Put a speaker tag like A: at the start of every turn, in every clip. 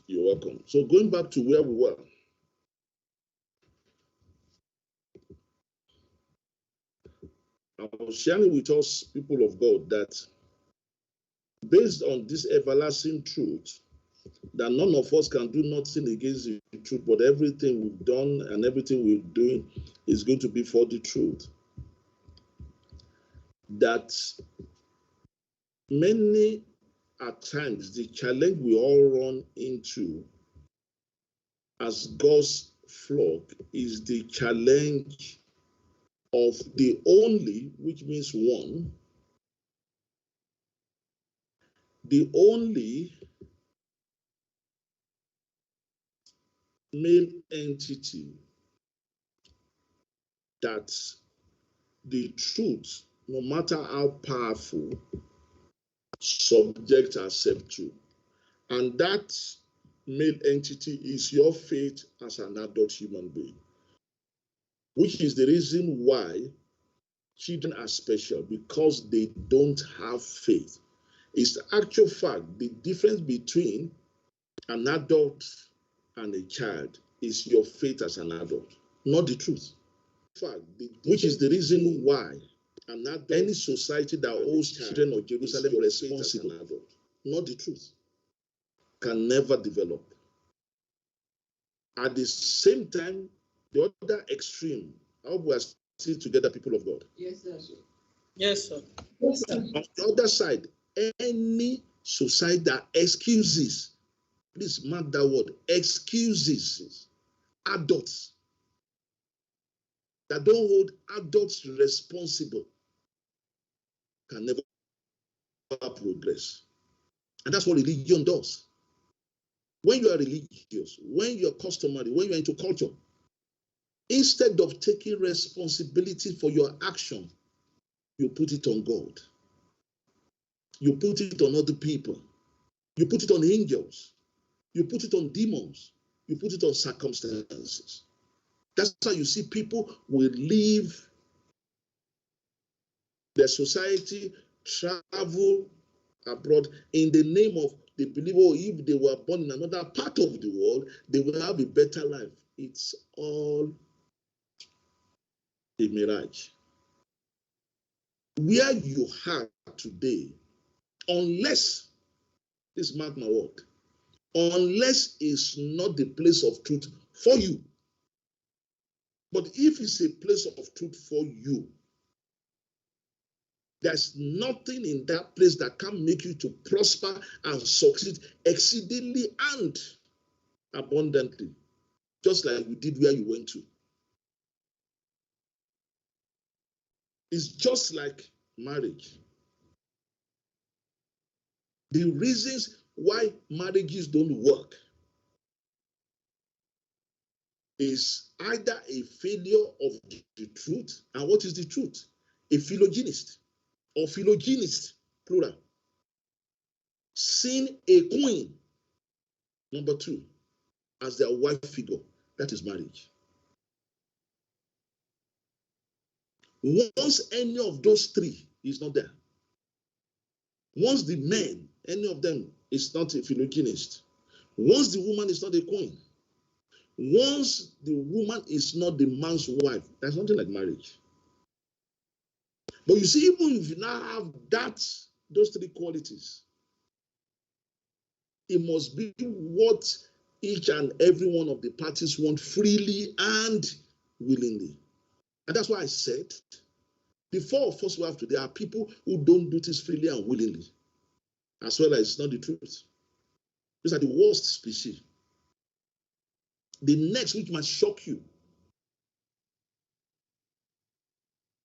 A: You're welcome. So going back to where we were. I was sharing with us, people of God, that based on this everlasting truth, that none of us can do nothing against the truth, but everything we've done and everything we're doing is going to be for the truth. That many at times, the challenge we all run into as God's flock is the challenge of the only, which means one, the only male entity that the truth, no matter how powerful, subject ourselves to. And that male entity is your faith as an adult human being, which is the reason why children are special, because they don't have faith. It's the actual fact, the difference between an adult and a child is your faith as an adult, not the truth. Which is the reason why any society that holds children of Jerusalem responsible, not the truth, can never develop. At the same time, the other extreme, I hope we are still together, people of God.
B: Yes, sir.
C: Yes, sir.
B: Yes, sir.
A: On the other side, any society that excuses, please mark that word, excuses adults, that don't hold adults responsible, can never progress. And that's what religion does. When you are religious, when you're customary, when you're into culture, instead of taking responsibility for your action, you put it on God. You put it on other people. You put it on angels. You put it on demons. You put it on circumstances. That's how you see people will leave their society, travel abroad in the name of they believe, oh, if they were born in another part of the world, they will have a better life. It's all a mirage. Where you are today, unless, this mark my word, unless it's not the place of truth for you. But if it's a place of truth for you, there's nothing in that place that can make you to prosper and succeed exceedingly and abundantly, just like you did where you went to. It's just like marriage. The reasons why marriages don't work is either a failure of the truth, and what is the truth? A philogynist or philogynist, plural. Seeing a queen, number two, as their wife figure, that is marriage. Once any of those three is not there, once the man, any of them is not a philogynist, once the woman is not a queen, once the woman is not the man's wife, there's nothing like marriage. But you see, even if you now have those three qualities, it must be what each and every one of the parties want freely and willingly. And that's why I said, the four of us we have today are people who don't do this freely and willingly, as well as it's not the truth. These are the worst species. The next, which must shock you,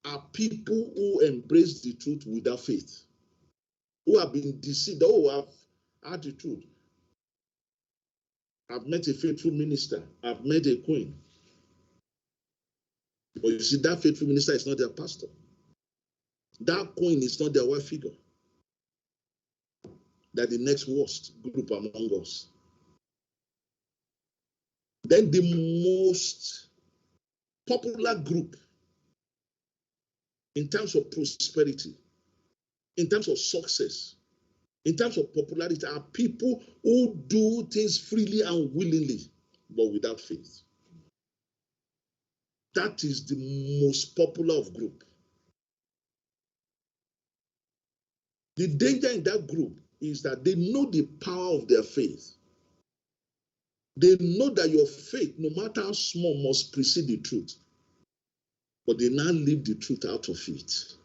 A: are people who embrace the truth without faith, who have been deceived, who have had the truth. I've met a faithful minister. I've met a queen. But you see, that faithful minister is not their pastor. That queen is not their wife figure. They're the next worst group among us. Then the most popular group in terms of prosperity, in terms of success, in terms of popularity, are people who do things freely and willingly, but without faith. That is the most popular of group. The danger in that group is that they know the power of their faith. They know that your faith, no matter how small, must precede the truth. But they now leave the truth out of it.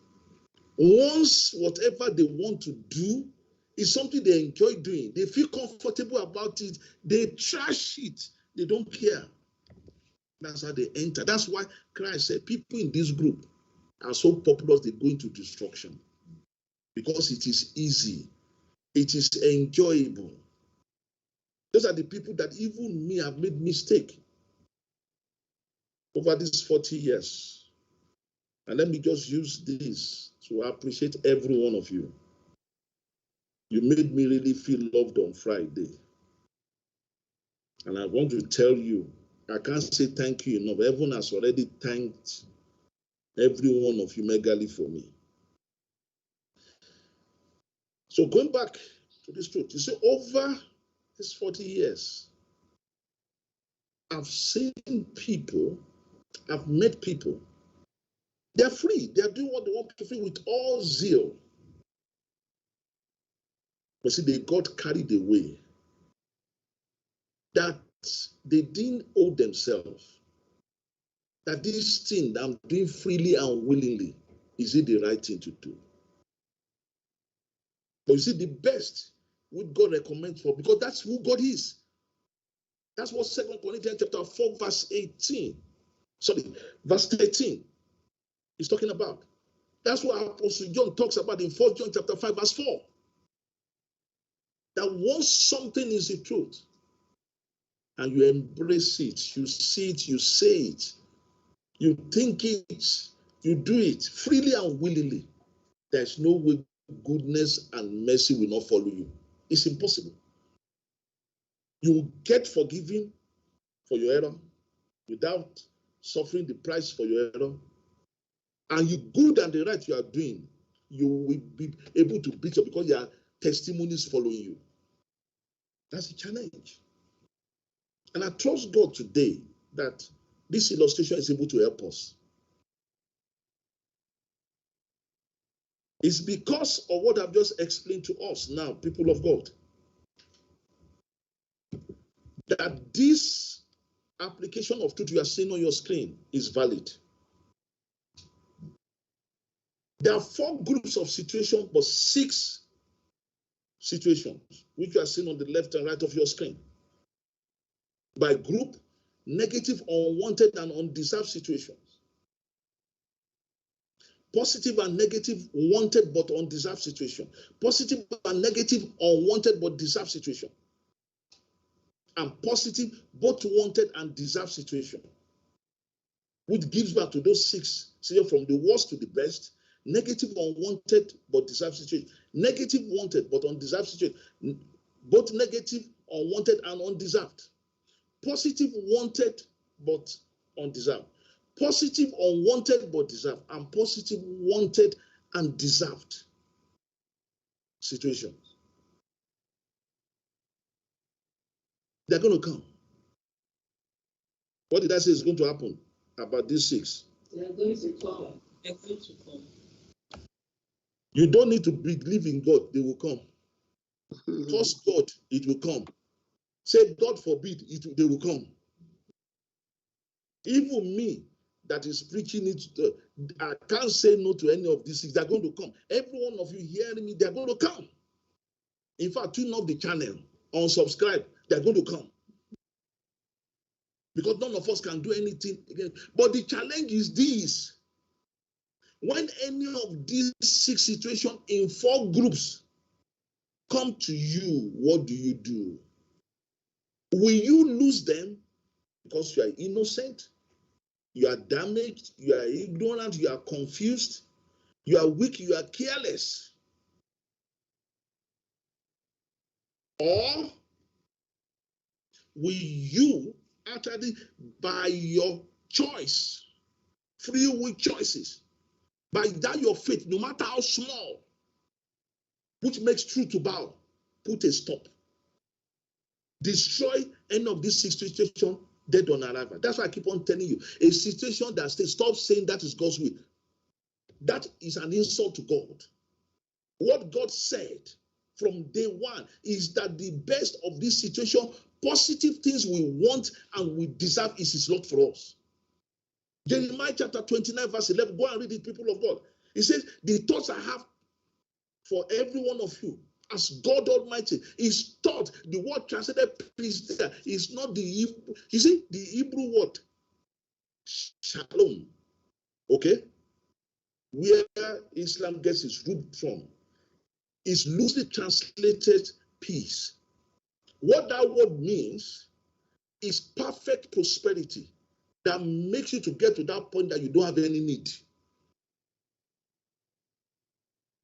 A: Once whatever they want to do is something they enjoy doing, they feel comfortable about it, they trash it, they don't care. That's how they enter. That's why Christ said people in this group are so popular, they go into destruction. Because it is easy, it is enjoyable. Those are the people that even me have made mistake over these 40 years. And let me just use this to appreciate every one of you. You made me really feel loved on Friday. And I want to tell you, I can't say thank you enough. Heaven has already thanked every one of you megally for me. So going back to this truth, you see, over these 40 years, I've seen people, I've met people, they're free, they're doing what they want to do with all zeal. But see, they got carried away. That they didn't owe themselves. That this thing that I'm doing freely and willingly, is it the right thing to do? But you see, the best what God recommends for, because that's who God is. That's what 2 Corinthians chapter 4, verse 18. Verse 13 is talking about. That's what Apostle John talks about in 1 John chapter 5, verse 4. That once something is the truth, and you embrace it, you see it, you say it, you think it, you do it freely and willingly, there's no way goodness and mercy will not follow you. It's impossible. You will get forgiven for your error without suffering the price for your error. And you good and the right you are doing, you will be able to beat up because your testimonies following you. That's a challenge. And I trust God today that this illustration is able to help us. It's because of what I've just explained to us now, people of God, that this application of truth you are seeing on your screen is valid. There are 4 groups of situations, but 6 situations, which you are seeing on the left and right of your screen. By group, negative, unwanted, and undeserved situations. Positive and negative, wanted but undeserved situation. Positive and negative, unwanted but deserved situation. And positive, both wanted and deserved situation. Which gives back to those 6, so from the worst to the best. Negative, unwanted but deserved situation. Negative, wanted but undeserved situation. Both negative, unwanted, and undeserved. Positive, wanted but undeserved. Positive, unwanted but deserved. And positive, wanted and deserved situations. They're going to come. What did I say is going to happen about these 6?
B: They're going to come. They're going to come.
A: You don't need to believe in God, they will come. Trust God, it will come. Say, God forbid, they will come. Even me that is preaching it, I can't say no to any of these things. They're going to come. Every one of you hearing me, they're going to come. In fact, tune off the channel, unsubscribe, they're going to come. Because none of us can do anything again. But the challenge is this. When any of these 6 situations in 4 groups come to you, what do? Will you lose them because you are innocent, you are damaged, you are ignorant, you are confused, you are weak, you are careless? Or will you, actually, by your choice, free will choices, by that your faith, no matter how small, which makes truth to bow. Put a stop. Destroy any of this situation dead on arrival. That's why I keep on telling you, a situation that stays, stop saying that is God's will. That is an insult to God. What God said from day one is that the best of this situation, positive things we want and we deserve, is His lot for us. Jeremiah chapter 29, verse 11. Go and read it, people of God. He says, the thoughts I have for every one of you, as God Almighty, is thought. The word translated peace there is not the Hebrew. You see, the Hebrew word shalom, okay, where Islam gets its root from, is loosely translated peace. What that word means is perfect prosperity that makes you to get to that point that you don't have any need.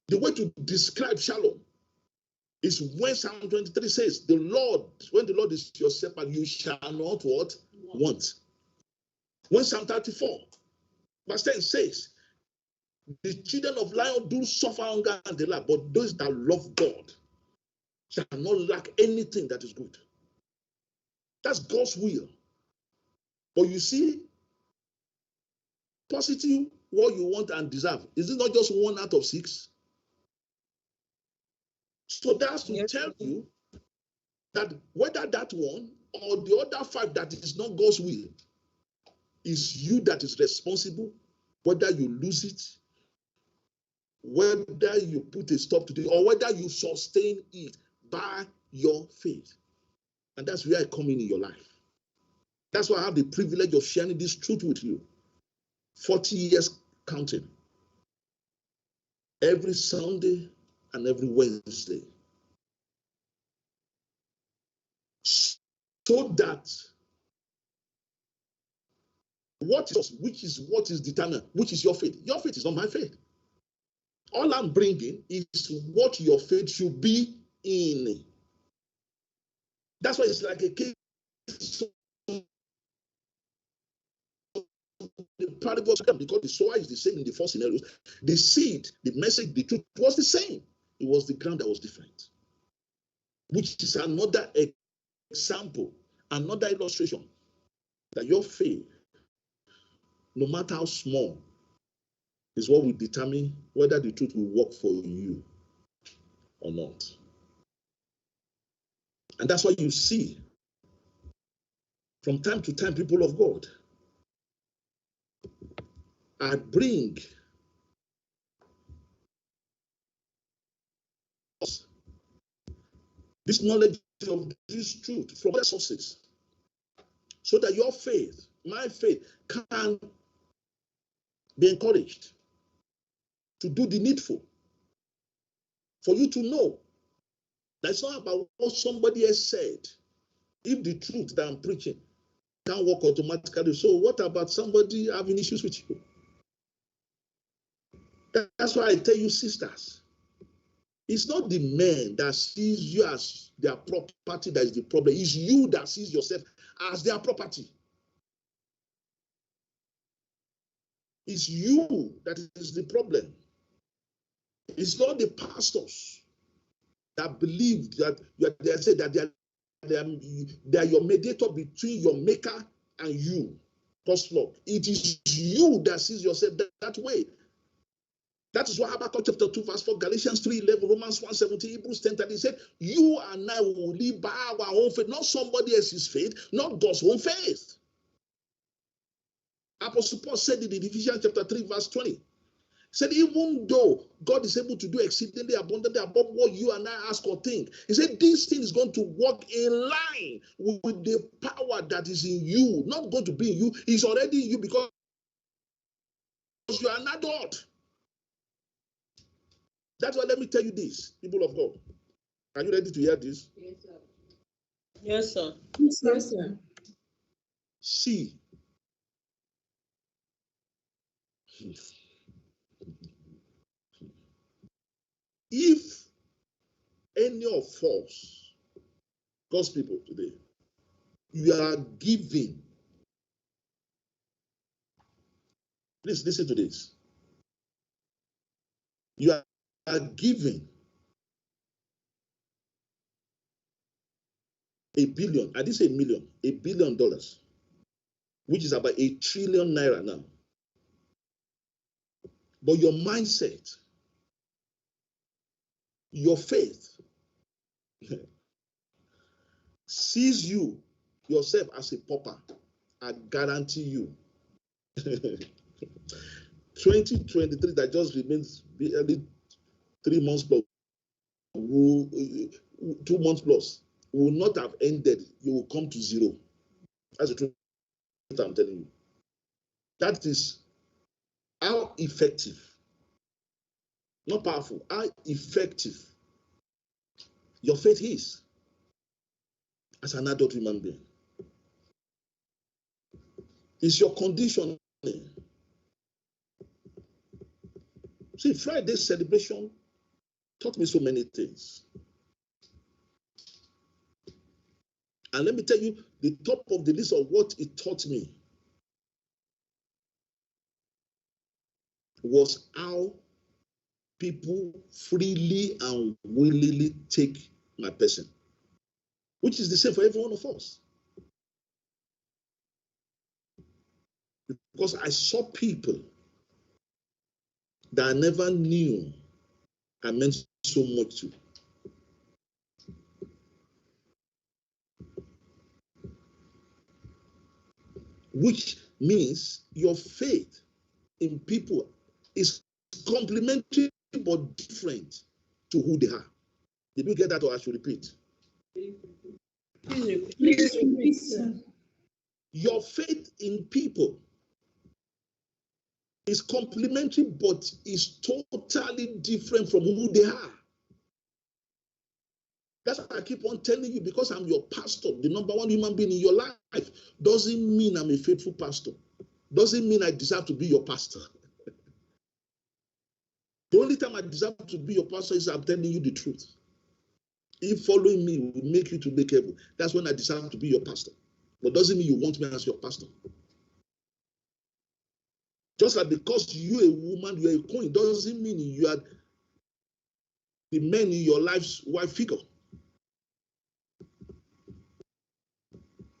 A: The way to describe shalom is when Psalm 23 says, the Lord, when the Lord is your shepherd, you shall not what? Want. When Psalm 34, verse 10 says, the children of lion do suffer hunger and they lack, but those that love God shall not lack anything that is good. That's God's will. But you see, positive, what you want and deserve, is it not just 1 out of 6? So that's to tell you that whether that one or the other 5 that is not God's will, is you that is responsible, whether you lose it, whether you put a stop to it, or whether you sustain it by your faith. And that's where I come in your life. That's why I have the privilege of sharing this truth with you. 40 years counting. Every Sunday and every Wednesday. So that which is what is determined, which is your faith. Your faith is not my faith. All I'm bringing is what your faith should be in. That's why it's like a case. The parable of them, because the soil is the same in the 4 scenarios. The seed, the message, the truth was the same. It was the ground that was different, which is another example, another illustration that your faith, no matter how small, is what will determine whether the truth will work for you or not. And that's why you see, from time to time, people of God, I bring us this knowledge of this truth from other sources, so that your faith, my faith, can be encouraged to do the needful. For you to know that it's not about what somebody else said. If the truth that I'm preaching can't work automatically, so what about somebody having issues with you? That's why I tell you, sisters, it's not the man that sees you as their property that is the problem. It's you that sees yourself as their property. It's you that is the problem. It's not the pastors that believe that they say that they are your mediator between your maker and you. God's love. It is you that sees yourself that way. That is what Habakkuk chapter 2, verse 4, Galatians 3:11, Romans 1:17, Hebrews 10:30 said, you and I will live by our own faith, not somebody else's faith, not God's own faith. Apostle Paul said it in Ephesians chapter 3, verse 20. Said, even though God is able to do exceedingly abundantly above what you and I ask or think, he said, this thing is going to work in line with the power that is in you, not going to be in you. It's already in you because you are an adult. That's why let me tell you this, people of God. Are you ready to hear this?
B: Yes, sir.
C: Yes, sir. Yes, sir.
A: See, if any of us, God's people today, you are giving, please listen to this. You are giving a billion, I didn't say a million, $1 billion, which is about 1 trillion naira now. But your mindset, your faith, sees you yourself as a pauper. I guarantee you, 2023 that just remains barely 3 months plus, 2 months plus, will not have ended. You will come to zero. That's the truth I'm telling you. That is how effective, not powerful, how effective your faith is as an adult human being. It's your conditioning. See, Friday's celebration taught me so many things. And let me tell you, the top of the list of what it taught me was how people freely and willingly take my person, which is the same for every one of us. Because I saw people that I never knew I meant so much to. Which means your faith in people is complementary but different to who they are. Did you get that, or I should repeat?
B: Please repeat, sir.
A: Your faith in people is complementary but is totally different from who they are. That's why I keep on telling you, because I'm your pastor, the number one human being in your life, doesn't mean I'm a faithful pastor. Doesn't mean I deserve to be your pastor. The only time I deserve to be your pastor is I'm telling you the truth. If following me will make you to make heaven, that's when I deserve to be your pastor. But doesn't mean you want me as your pastor. Just like because you're a woman, you're a queen, doesn't mean you are the man in your life's wife figure.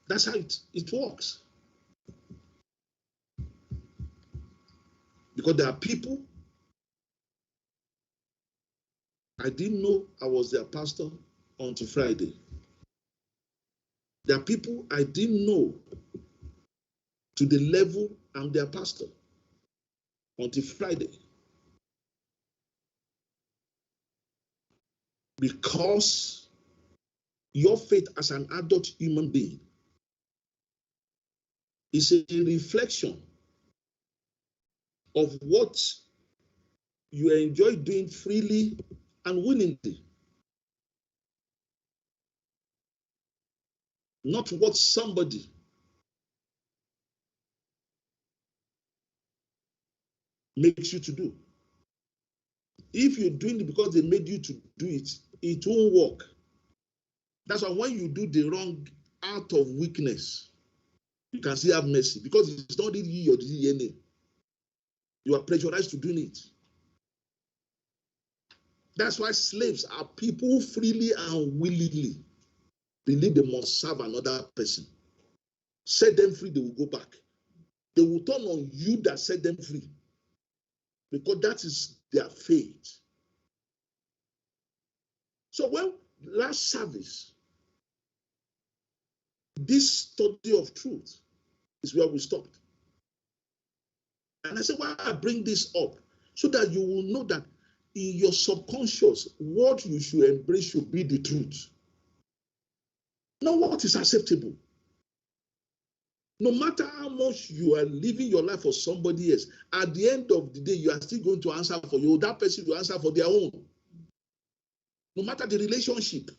A: That's how it works. Because there are people, I didn't know I was their pastor until Friday. There are people I didn't know to the level I'm their pastor until Friday. Because your faith as an adult human being is a reflection of what you enjoy doing freely and willingly. Not what somebody makes you to do. If you're doing it because they made you to do it, it won't work. That's why when you do the wrong out of weakness, you can still have mercy, because it's not really your DNA. You are pressurized to doing it. That's why slaves are people who freely and willingly believe they must serve another person. Set them free, they will go back. They will turn on you that set them free, because that is their faith. So when last service, this study of truth is where we stopped. And I said, why I bring this up? So that you will know that in your subconscious, what you should embrace should be the truth. Not what is acceptable. No matter how much you are living your life for somebody else, at the end of the day, you are still going to answer for you. That person will answer for their own. No matter the relationship.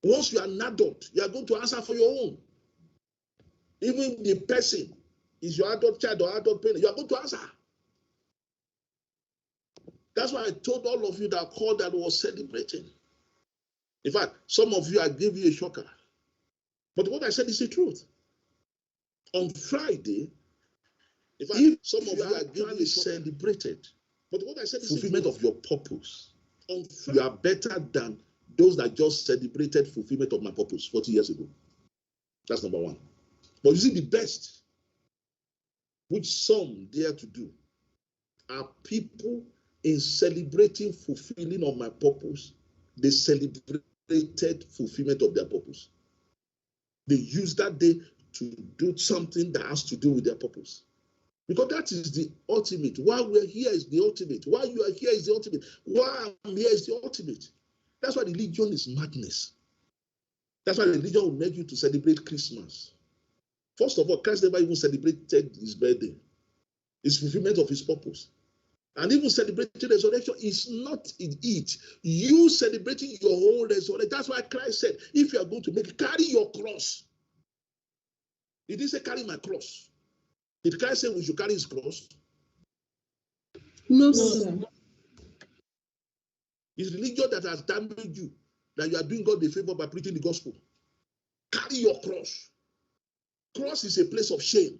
A: Once you are an adult, you are going to answer for your own. Even the person is your adult child or adult parent, you are going to answer. That's why I told all of you that called that was celebrating. In fact, some of you, I gave you a shocker. But what I said is the truth. On Friday, in fact, some of you, I gave you celebrated. But what I said is fulfillment of your purpose. On Friday, you are better than those that just celebrated fulfillment of my purpose 40 years ago. That's number one. But you see, the best, which some dare to do, are people in celebrating fulfilling of my purpose. They celebrated fulfillment of their purpose. They use that day to do something that has to do with their purpose. Because that is the ultimate. Why we're here is the ultimate. Why you are here is the ultimate. Why I'm here is the ultimate. That's why religion is madness. That's why religion will make you to celebrate Christmas. First of all, Christ never even celebrated his birthday. His fulfillment of his purpose. And even celebrating resurrection is not in it. You celebrating your own resurrection. That's why Christ said, if you are going to make it, carry your cross. He didn't say, carry my cross. Did Christ say we should carry his cross?
B: No, sir.
A: It's religion that has damaged you, that you are doing God the favor by preaching the gospel. Carry your cross. Cross is a place of shame.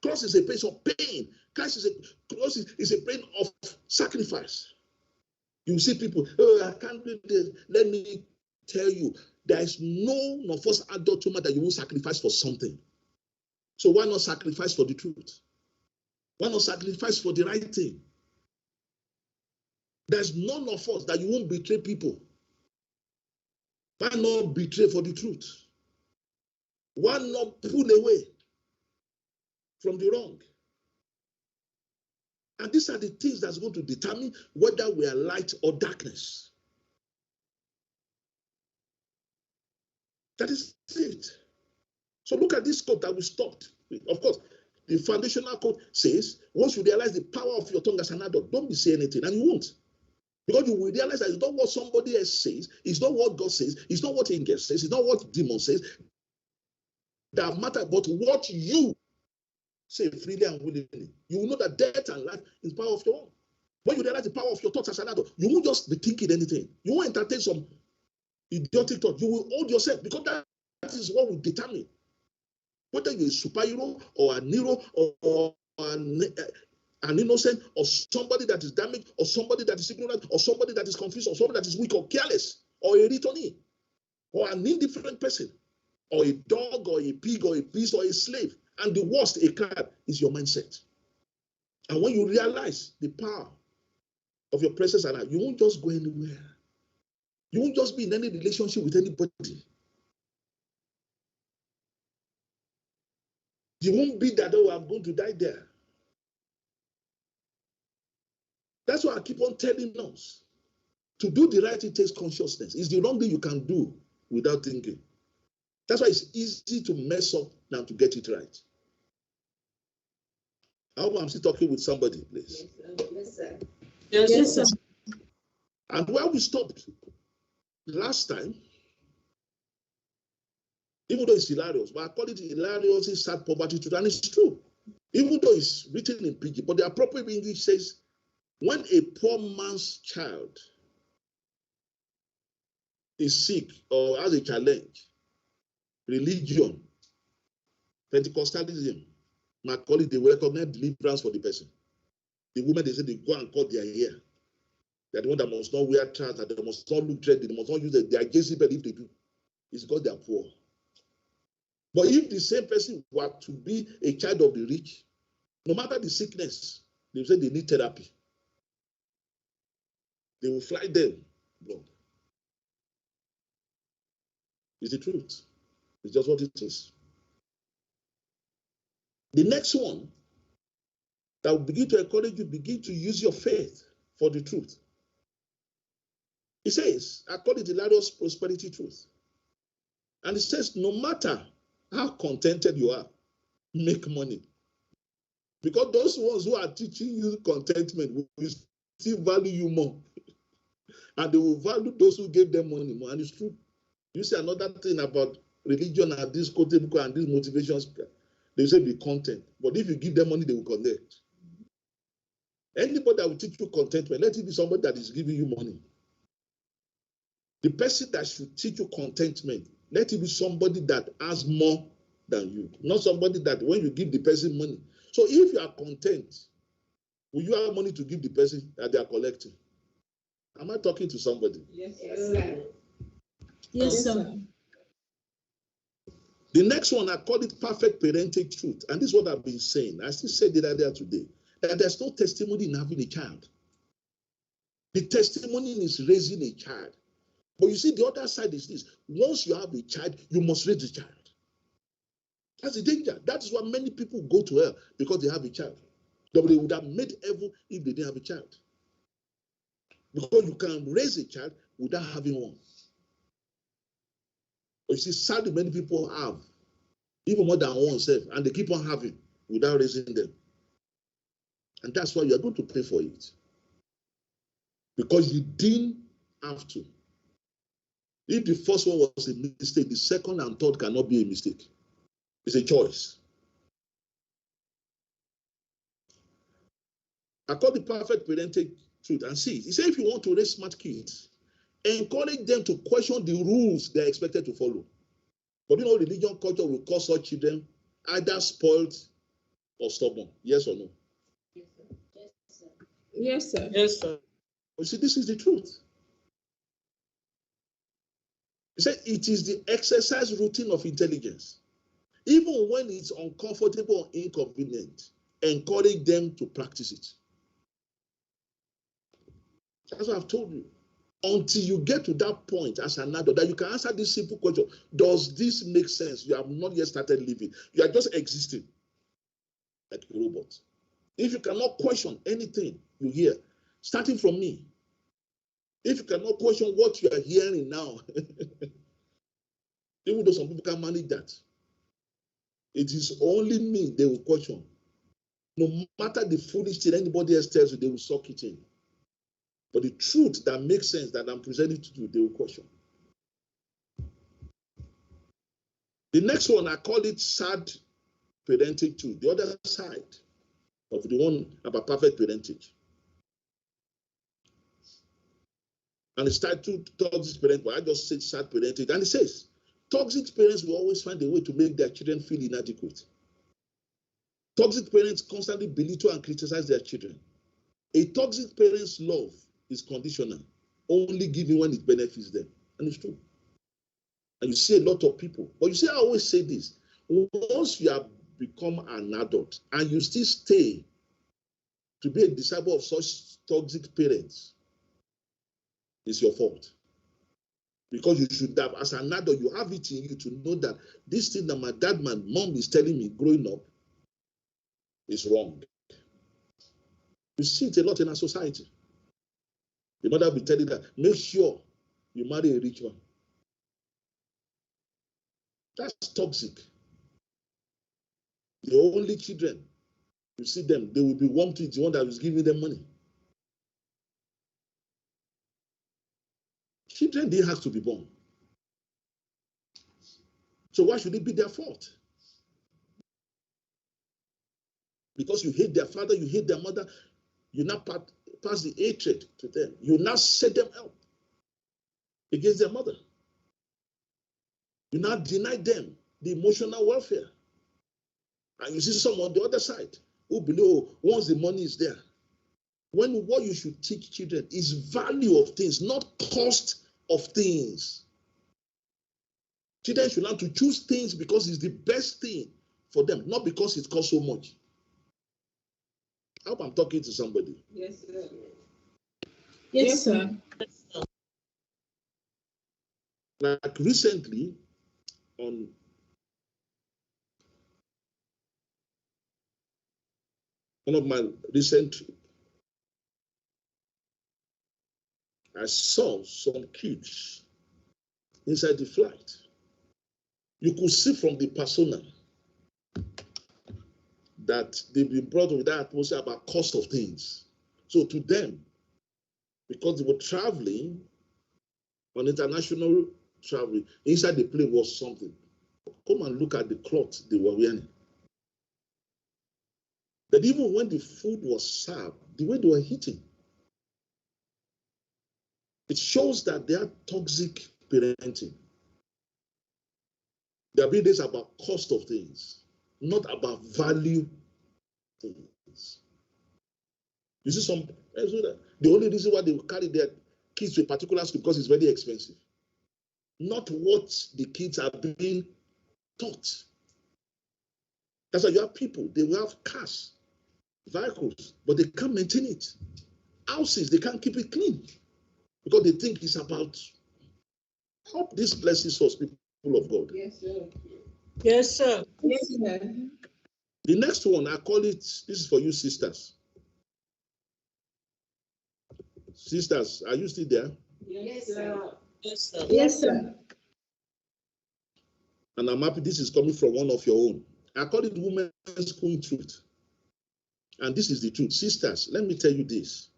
A: Cross is a place of pain. Cross is a place of sacrifice. You see people, oh, I can't do this. Let me tell you, there is no of us adult human that you will sacrifice for something. So why not sacrifice for the truth? Why not sacrifice for the right thing? There's none of us that you won't betray people. Why not betray for the truth? Why not pull away from the wrong? And these are the things that's going to determine whether we are light or darkness. That is it. So look at this quote that we stopped with. Of course, the foundational quote says, once you realize the power of your tongue as an adult, don't be saying anything, and you won't. Because you will realize that it's not what somebody else says, it's not what God says, it's not what angel says, it's not what demon says that matters, but what you say freely and willingly. You will know that death and life is power of your own. When you realize the power of your thoughts as an adult, you won't just be thinking anything. You won't entertain some idiotic thought. You will hold yourself, because that is what will determine whether you're a superhero or a hero or an innocent, or somebody that is damaged, or somebody that is ignorant, or somebody that is confused, or somebody that is weak or careless, or a returnee, or an indifferent person, or a dog, or a pig, or a beast, or a slave. And the worst, a crab, is your mindset. And when you realize the power of your presence and life, you won't just go anywhere. You won't just be in any relationship with anybody. You won't be that, oh, I'm going to die there. That's why I keep on telling us, to do the right thing takes consciousness. It's the wrong thing you can do without thinking. That's why it's easy to mess up than to get it right. I hope I'm still talking with somebody, please.
B: Yes, sir.
C: Yes, sir.
A: And where we stopped last time, even though it's hilarious, but I call it hilarious, it's sad poverty truth, and it's true. Even though it's written in PG, but the appropriate English says, when a poor man's child is sick or has a challenge, religion, Pentecostalism, my colleague, they recognize deliverance for the person. The women, they say they go and cut their hair. They're the one that must not wear trousers, that they must not look dreaded, they must not use their Jezebel if they do. It's because they are poor. But if the same person were to be a child of the rich, no matter the sickness, they say they need therapy. They will fly them blood. It's the truth. It's just what it is. The next one that will begin to encourage you, begin to use your faith for the truth. It says, I call it the hilarious prosperity truth. And it says, no matter how contented you are, make money. Because those ones who are teaching you contentment will still value you more. And they will value those who gave them money more. And it's true. You see another thing about religion and this quoted book and this motivation speaker. They say be content. But if you give them money, they will connect. Anybody that will teach you contentment, let it be somebody that is giving you money. The person that should teach you contentment, let it be somebody that has more than you. Not somebody that when you give the person money. So if you are content, will you have money to give the person that they are collecting? Am I talking to somebody?
B: Yes, sir. Yes, sir.
A: The next one, I call it perfect parenting truth. And this is what I've been saying. I still said it earlier today. That there's no testimony in having a child. The testimony is raising a child. But you see, the other side is this. Once you have a child, you must raise the child. That's the danger. That is why many people go to hell, because they have a child. But they would have made heaven if they didn't have a child. Because you can raise a child without having one. But you see, sadly, many people have even more than one self, and they keep on having without raising them. And that's why you are going to pay for it. Because you didn't have to. If the first one was a mistake, the second and third cannot be a mistake. It's a choice. I call the perfect parenting truth. And see, he said if you want to raise smart kids, encourage them to question the rules they are expected to follow. But you know, religion culture will cause such children either spoiled or stubborn. Yes or no?
B: Yes, sir.
C: Yes, sir.
A: You see, this is the truth. He said it is the exercise routine of intelligence. Even when it's uncomfortable or inconvenient, encourage them to practice it. That's what I've told you. Until you get to that point as an adult that you can answer this simple question: does this make sense? You have not yet started living. You are just existing like a robot. If you cannot question anything you hear, starting from me, if you cannot question what you are hearing now, even though some people can manage that, it is only me they will question. No matter the foolish thing anybody else tells you, they will suck it in. But the truth that makes sense that I'm presenting to you, they will question. The next one, I call it sad parenting truth. The other side of the one about perfect parenting. And it's titled Toxic Parent, but I just said sad parenting. And it says, toxic parents will always find a way to make their children feel inadequate. Toxic parents constantly belittle and criticize their children. A toxic parent's love is conditional, only given when it benefits them. And it's true. And you see a lot of people. But you see, I always say this. Once you have become an adult and you still stay to be a disciple of such toxic parents, it's your fault. Because you should have, as an adult, you have it in you to know that this thing that my dad, my mom is telling me growing up is wrong. You see it a lot in our society. The mother will be telling that, make sure you marry a rich one. That's toxic. The only children, you see them, they will be warm to the one that is giving them money. Children, they have to be born. So why should it be their fault? Because you hate their father, you hate their mother, you now pass the hatred to them. You now set them up against their mother. You now deny them the emotional welfare. And you see some on the other side who believe, oh, once the money is there. When what you should teach children is value of things, not cost of things. Children should learn to choose things because it's the best thing for them, not because it costs so much. I hope I'm talking to somebody.
B: Yes, sir. Yes, sir.
A: Like recently, on one of my recent trips, I saw some kids inside the flight. You could see from the persona that they've been brought up with that atmosphere about cost of things. So to them, because they were traveling on international travel, inside the plane was something. Come and look at the cloth they were wearing. That even when the food was served, the way they were eating, it shows that they are toxic parenting. Their business is about cost of things, not about value things. You see some, the only reason why they carry their kids to a particular school because it's very expensive. not what the kids are being taught. That's why you have people, they will have cars, vehicles, but they can't maintain it. Houses, they can't keep it clean because they think it's about how this blesses us, people of God.
B: Yes, sir.
C: Yes, sir.
B: Yes, sir.
A: The next one, I call it, this is for you sisters. Sisters, are you still there?
B: Yes, sir.
C: Yes, sir.
B: Yes, sir.
A: And I'm happy this is coming from one of your own. I call it women's queen truth. And this is the truth. Sisters, let me tell you this.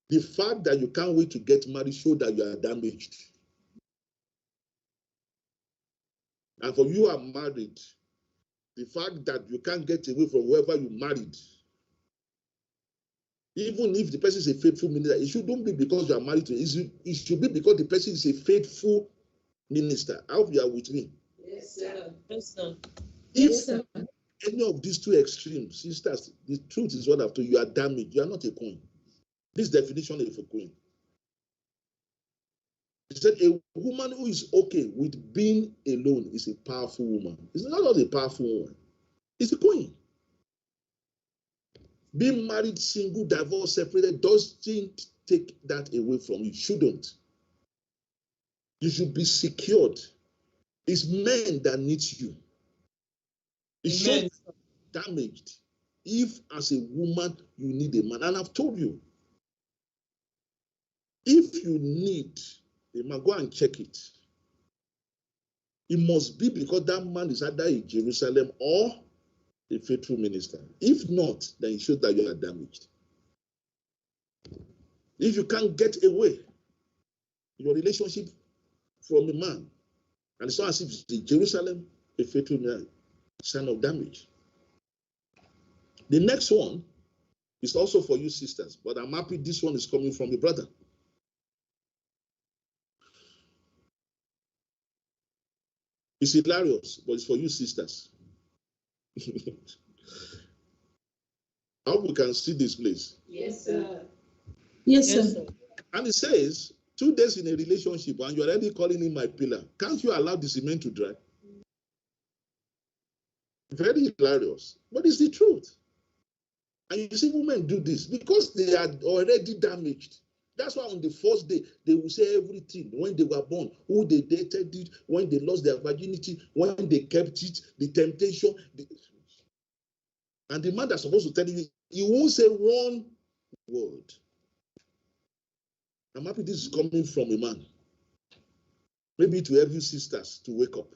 A: The fact that you can't wait to get married shows that you are damaged. And for you who are married, the fact that you can't get away from whoever you married, even if the person is a faithful minister, it shouldn't be because you are married to him. It should be because the person is a faithful minister. I hope you are with me.
B: Yes, sir.
C: Yes, sir.
A: If
B: Yes, sir.
A: any of these two extremes, sisters, the truth is what I've told you, you are damaged. You are not a queen. This definition is for queen. He said a woman who is okay with being alone is a powerful woman. It's not just a powerful woman. It's a queen. Being married, single, divorced, separated doesn't take that away from you. Shouldn't. You should be secured. It's men that needs you. It's so damaged if as a woman you need a man. And I've told you, if you need a man, go and check it. It must be because that man is either in Jerusalem or a faithful minister. If not, then it shows that you are damaged. If you can't get away your relationship from a man, and it's not as if it's in Jerusalem, a faithful man, sign of damage. The next one is also for you sisters, but I'm happy this one is coming from a brother. It's hilarious, but it's for you sisters. I hope we can see this place.
B: Yes, sir.
C: Yes, sir.
A: And it says, 2 days in a relationship and you're already calling him my pillar. Can't you allow the cement to dry? Very hilarious, but it's the truth. And you see women do this because they are already damaged. That's why on the first day, they will say everything. When they were born, who they dated it, when they lost their virginity, when they kept it, the temptation. And the man that's supposed to tell you, he won't say one word. I'm happy this is coming from a man. Maybe to help you sisters to wake up.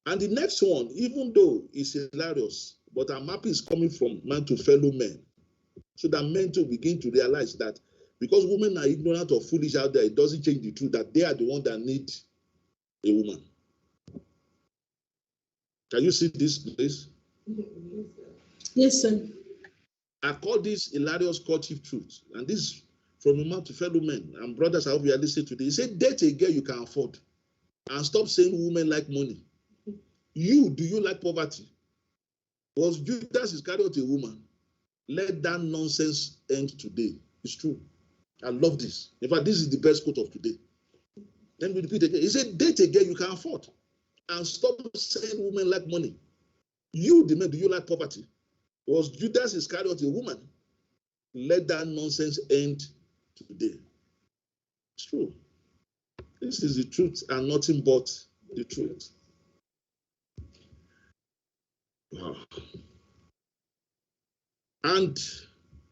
A: And the next one, even though it's hilarious, but I'm happy it's coming from man to fellow men. So that men to begin to realize that because women are ignorant or foolish out there, it doesn't change the truth that they are the one that need a woman. Can you see this, please?
B: Yes, sir.
A: I call this hilarious courtship truth. And this from a man to fellow men. And brothers, I hope you are listening to this. He said, date a girl you can afford. And stop saying women like money. Do you like poverty? Was Judas Iscariot a woman? Let that nonsense end today. It's true. I love this. In fact, this is the best quote of today. Let me repeat again. He said, date a girl you can afford. And stop saying women like money. The men, do you like poverty? Was Judas Iscariot a woman? Let that nonsense end today. It's true. This is the truth and nothing but the truth. Wow. And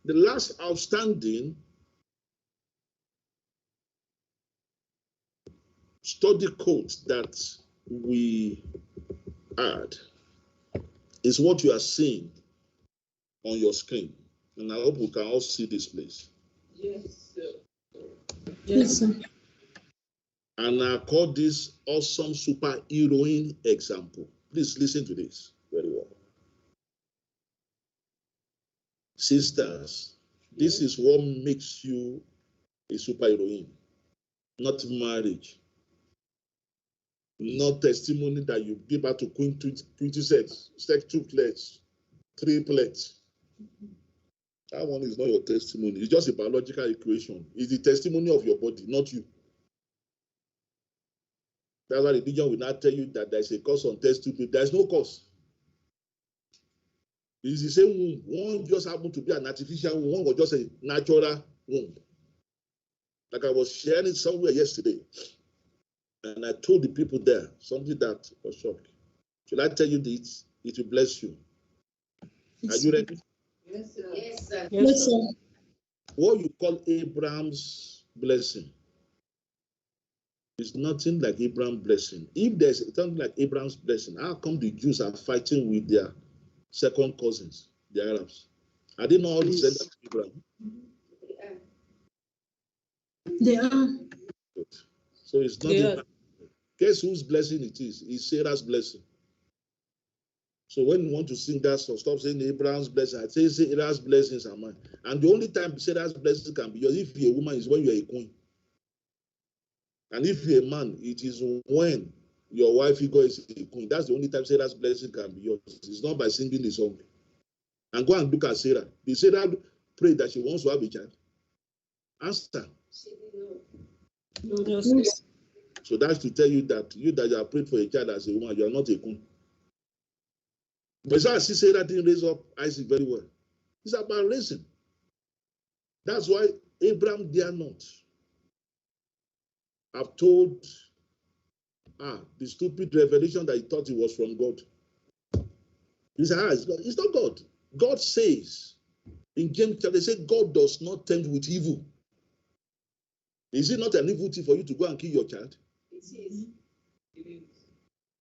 A: the last outstanding study quote that we add is what you are seeing on your screen. And I hope we can all see this place.
B: Yes, sir.
C: Yes, sir.
A: And I call this awesome superheroine example. Please listen to this very well. Sisters, this is what makes you a superheroine, not marriage, not testimony that you give out to quintessence, sextuplets, triplets. That one is not your testimony. It's just a biological equation. It's the testimony of your body, not you. That's why religion will not tell you that there's a cause on test tube. There's no cause. It's the same womb. One just happened to be an artificial womb. One was just a natural womb. Like I was sharing it somewhere yesterday. And I told the people there something that was shocking. Should I tell you this? It will bless you. Are you ready?
B: Yes, sir.
C: Yes, sir.
D: Yes, sir.
A: What you call Abraham's blessing is nothing like Abraham's blessing. If there's something like Abraham's blessing, how come the Jews are fighting with their second cousins, the Arabs? Are they not all descendants of Abraham?
D: They are.
A: So it's not Abraham. Guess whose blessing it is? It's Sarah's blessing. So when you want to sing that song, stop saying Abraham's blessing. I say Sarah's blessings are mine. And the only time Sarah's blessing can be yours if you're a woman is when you're a queen. And if you're a man, it is when your wife figure is a queen. That's the only time Sarah's blessing can be yours. It's not by singing the song. And go and look at Sarah. Did Sarah pray that she wants to have a child? Answer.
B: She did
C: No,
D: No,
C: sir.
D: sir.
A: So that's to tell you that you are prayed for a child as a woman, you are not a queen. But so I see Sarah didn't raise up Isaac very well. It's about raising. That's why Abraham dare not have told the stupid revelation that he thought it was from God. He said, it's not God. God says in James chapter, they say God does not tempt with evil. Is it not an evil thing for you to go and kill your child?
B: It is. It is.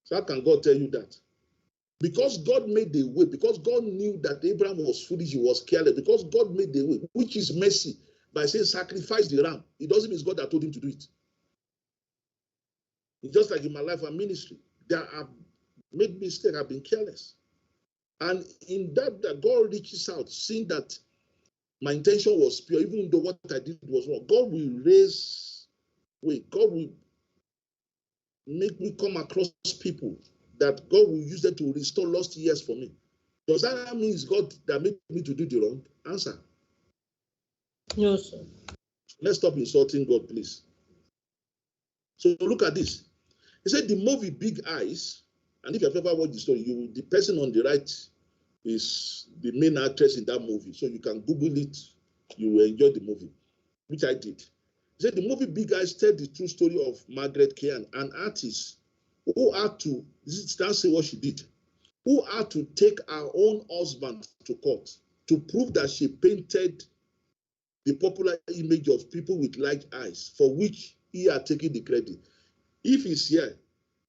A: So how can God tell you that? Because God made the way, because God knew that Abraham was foolish, he was careless, because God made the way, which is mercy, by saying sacrifice the ram. It doesn't mean it's God that told him to do it. It's just like in my life and ministry, there I've made mistakes, I've been careless. And in that God reaches out, seeing that my intention was pure, even though what I did was wrong. God will raise way. God will make me come across people that God will use them to restore lost years for me. Does that mean it's God that made me to do the wrong? Answer.
C: No, sir.
A: Let's stop insulting God, please. So look at this. He said the movie Big Eyes, and if you've ever watched the story, the person on the right is the main actress in that movie. So you can Google it, you will enjoy the movie, which I did. He said the movie Big Eyes tells the true story of Margaret Kean, an artist who had to, that's what she did, who had to take her own husband to court to prove that she painted the popular image of people with large eyes, for which he had taken the credit. If he's here,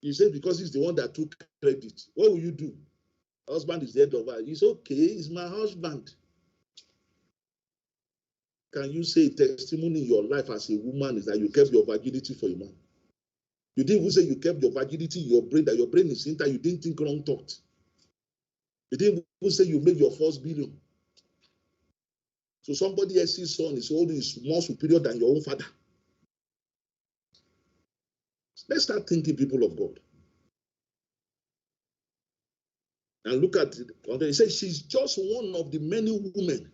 A: you say because he's the one that took credit, what will you do? Husband is dead of her. It's okay, it's my husband. Can you say testimony in your life as a woman is that you kept your virginity for a man? You didn't even say you kept your virginity in your brain, that your brain is intact, you didn't think wrong thought. You didn't even say you made your first billion. So somebody else's son is more superior than your own father. Let's start thinking, people of God. And look at it. He said she's just one of the many women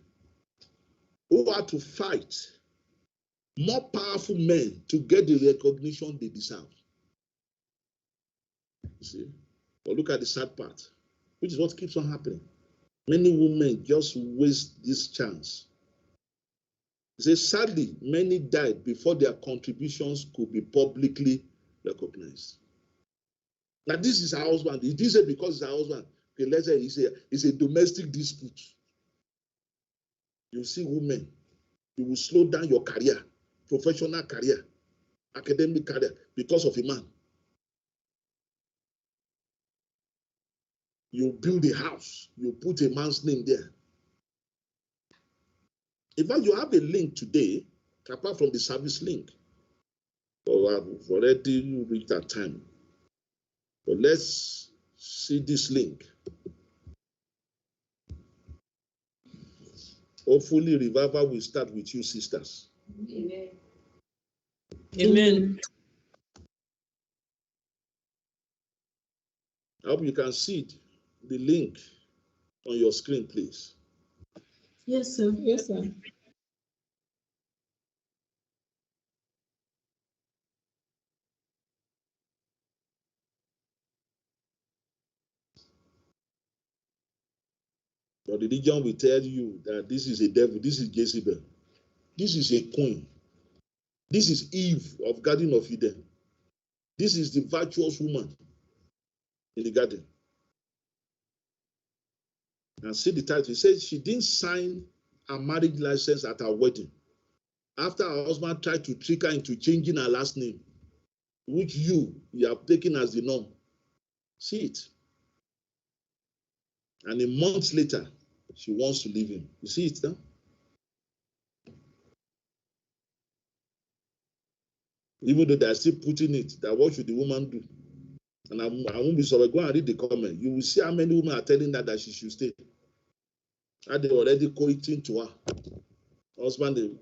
A: who had to fight more powerful men to get the recognition they deserve. You see? But look at the sad part, which is what keeps on happening. Many women just waste this chance. He says, sadly, many died before their contributions could be publicly recognized. Now, this is her husband. He didn't say because it's her husband. Okay, let's say it's a domestic dispute. You see women, you will slow down your career, professional career, academic career, because of a man. You build a house, you put a man's name there. In fact, you have a link today, apart from the service link. I've already reached that time. But let's see this link. Hopefully, revival will start with you, sisters.
B: Amen.
C: Amen.
A: I hope you can see the link on your screen, please.
D: Yes, sir.
C: Yes, sir.
A: But religion will tell you that this is a devil, this is Jezebel, this is a queen, this is Eve of Garden of Eden, this is the virtuous woman in the garden. And see the title. It says she didn't sign a marriage license at her wedding after her husband tried to trick her into changing her last name, which you have taken as the norm. See it. And a month later, she wants to leave him. You see it now? Even though they're still putting it, that what should the woman do? And I won't be sorry. Go and read the comment. You will see how many women are telling her that she should stay. And they already coiting to her. Husband,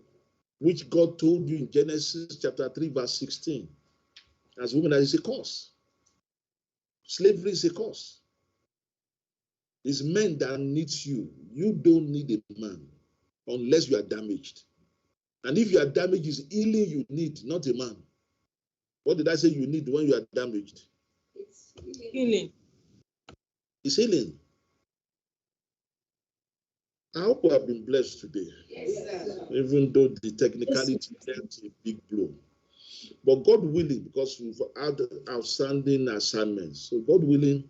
A: which God told you in Genesis chapter 3, verse 16. As women, that is a curse. Slavery is a curse. It's men that needs you. You don't need a man unless you are damaged. And if you are damaged, it's healing you need, not a man. What did I say you need when you are damaged?
B: It's
C: Healing.
A: It's healing. I hope we have been blessed today.
B: Yes, sir.
A: Even though the technicality left a big blow. But God willing, because we've had outstanding assignments. So God willing,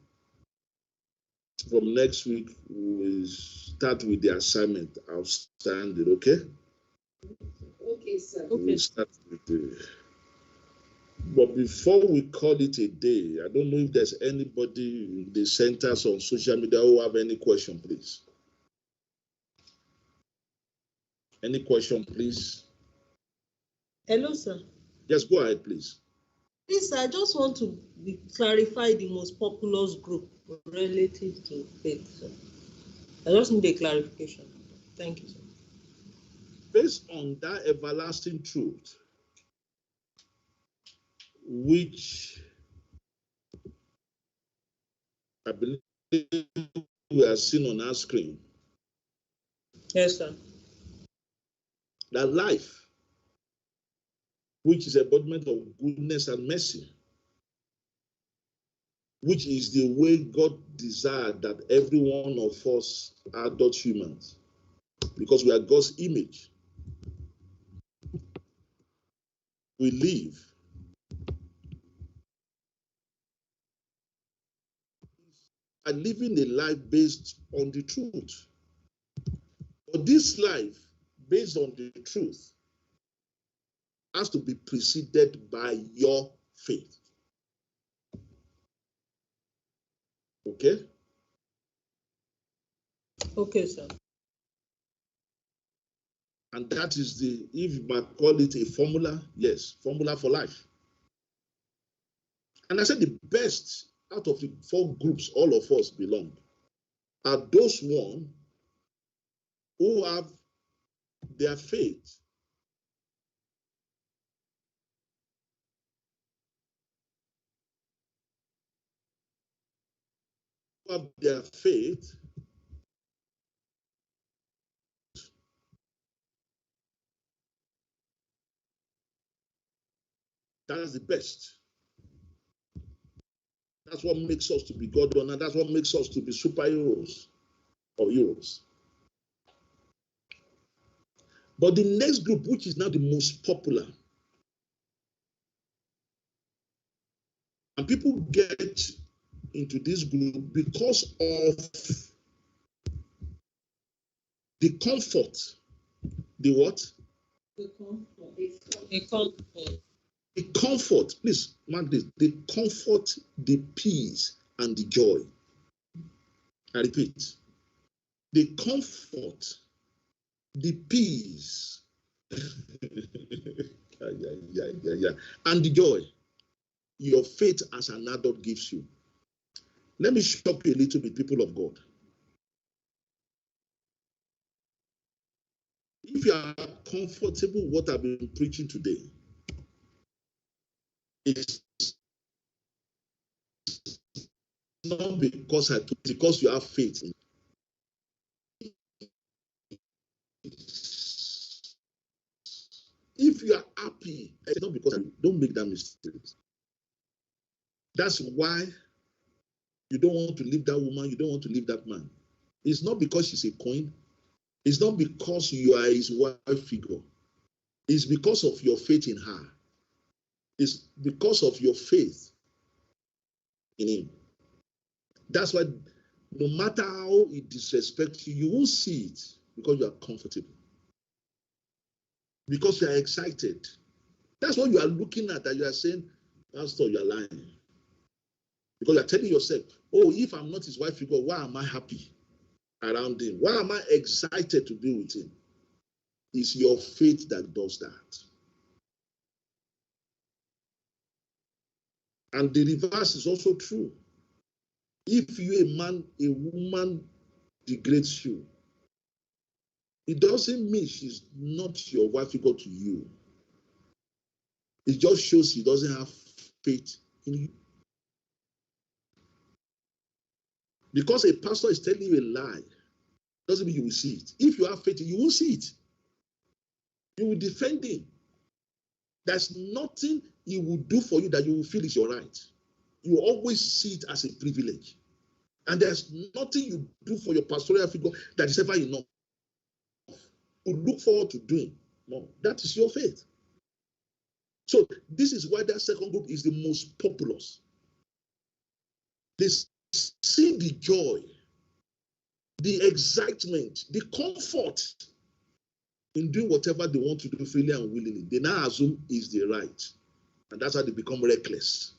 A: from next week, we'll start with the assignment outstanding, okay?
B: Okay, sir.
A: We'll start with the... But before we call it a day, I don't know if there's anybody in the centers on social media who have any question, please. Any question, please?
C: Hello, sir.
A: Yes, go ahead, please.
C: Please, I just want to clarify the most populous group relative to faith, sir. I just need a clarification. Thank you, sir.
A: Based on that everlasting truth, which I believe we are seeing on our screen,
C: Yes, sir.
A: that life, which is embodiment of goodness and mercy, which is the way God desired that every one of us adult humans, because we are God's image, we live. And living a life based on the truth. But this life, based on the truth, has to be preceded by your faith. Okay?
C: Okay, sir.
A: And that is the, if you might call it a formula, yes, formula for life. And I said the best out of the four groups all of us belong are those one who have their faith that's the best. That's what makes us to be God honor. That's what makes us to be superheroes or heroes. But the next group, which is now the most popular, and people get into this group because of the comfort. The what?
C: The comfort.
A: The comfort. Please mark this. The comfort, the peace, and the joy. I repeat. The comfort, the peace, and the joy your faith as an adult gives you. Let me shock you a little bit, people of God. If you are comfortable with what I've been preaching today, it's not because because you have faith. If you are happy, it's not because don't make that mistake. That's why you don't want to leave that woman, you don't want to leave that man. It's not because she's a queen. It's not because you are his wife figure. It's because of your faith in her. It's because of your faith in him. That's why no matter how he disrespects you, you won't see it because you are comfortable. Because you are excited. That's what you are looking at, that you are saying, Pastor, you are lying. Because you are telling yourself, oh, if I'm not his wife figure, why am I happy around him? Why am I excited to be with him? It's your faith that does that. And the reverse is also true. If you, a woman degrades you, it doesn't mean she's not your wife figure to you. It just shows he doesn't have faith in you. Because a pastor is telling you a lie, doesn't mean you will see it. If you have faith, you will see it. You will defend him. There's nothing he will do for you that you will feel is your right. You always see it as a privilege. And there's nothing you do for your pastoral figure that is ever enough. You look forward to doing more. That is your faith. So this is why that second group is the most populous. They see the joy, the excitement, the comfort in doing whatever they want to do freely and willingly. They now assume is the right. And that's how they become reckless.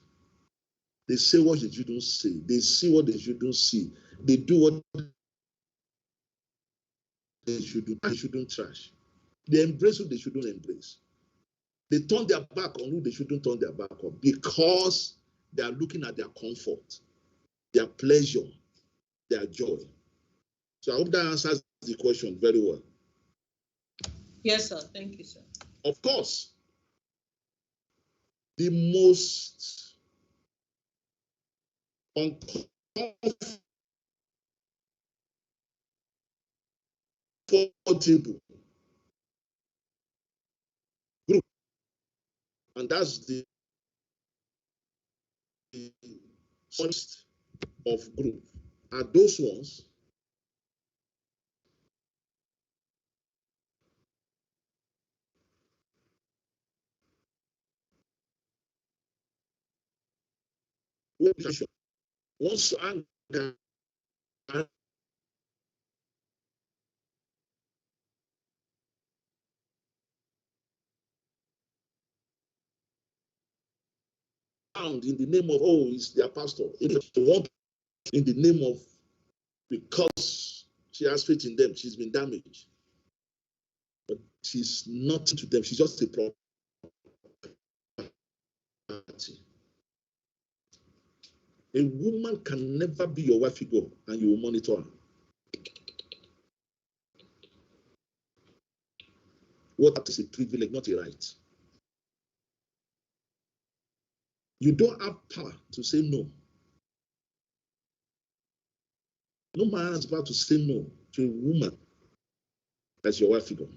A: They say what they shouldn't say. They see what they shouldn't see. They do what they shouldn't trash. They embrace who they shouldn't embrace. They turn their back on who they shouldn't turn their back on because they are looking at their comfort, their pleasure, their joy. So I hope that answers the question very well.
C: Yes, sir. Thank you, sir.
A: Of course, the most uncomfortable group, and that's the list of group, are those ones who wants to anger in the name of, oh, he's their pastor. They want in the name of, because she has faith in them, she's been damaged. But she's not to them, she's just a property. A woman can never be your wife figure and you will monitor her. What is a privilege, not a right. You don't have power to say no. No man has power to say no to a woman that's your wife figure.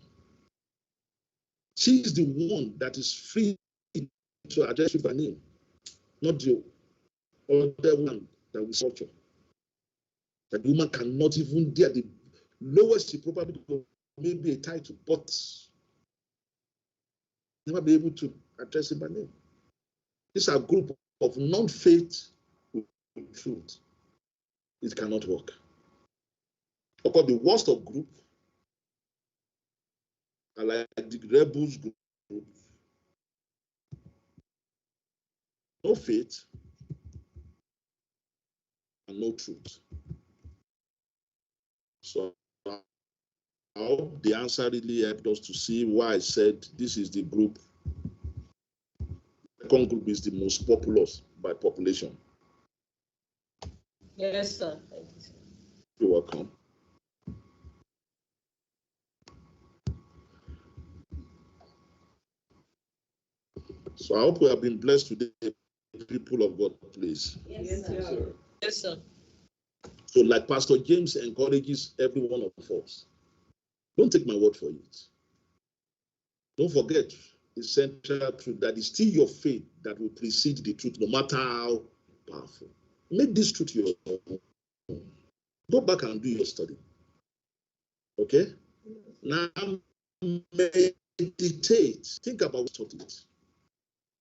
A: She is the one that is free to address you by name, not the other one that we structure. That the woman cannot even dare. The lowest she probably may be a title, but never be able to address it by name. These are a group of non-faith with truth. It cannot work. Of course, the worst of group are like the rebels group. No faith and no truth. So I hope the answer really helped us to see why I said this is the group. The second group is the most populous by population.
C: Yes, sir. Thank you, sir.
A: You're welcome. So I hope we have been blessed today, people of God, please.
B: Yes, sir.
C: Yes, sir.
A: So like Pastor James encourages every one of us, don't take my word for it. Don't forget the central truth that is still your faith that will precede the truth, no matter how powerful. Make this truth your own. Go back and do your study. Okay? Now meditate. Think about it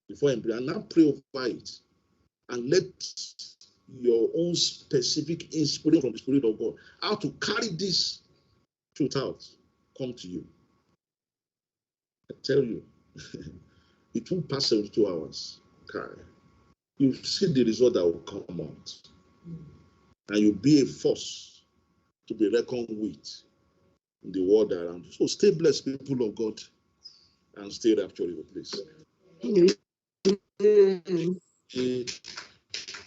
A: before and now pray over it. And let your own specific inspiration from the Spirit of God, how to carry this truth out, come to you. I tell you, it won't pass 72 hours. Okay. You see the result that will come out. And you'll be a force to be reckoned with in the world around you. So stay blessed, people of God, and stay rapturable, please.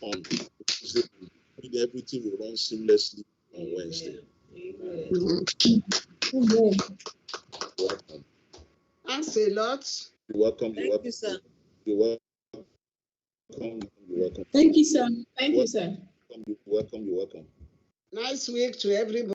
A: On Wednesday, everything will run seamlessly on Wednesday.
C: Amen.
D: Amen.
A: You're welcome.
E: Thanks a lot.
A: You're welcome.
C: Thank you, sir.
A: You're welcome. You're welcome.
D: Thank you, sir. Thank you, sir.
A: You're welcome.
E: Nice week to everybody.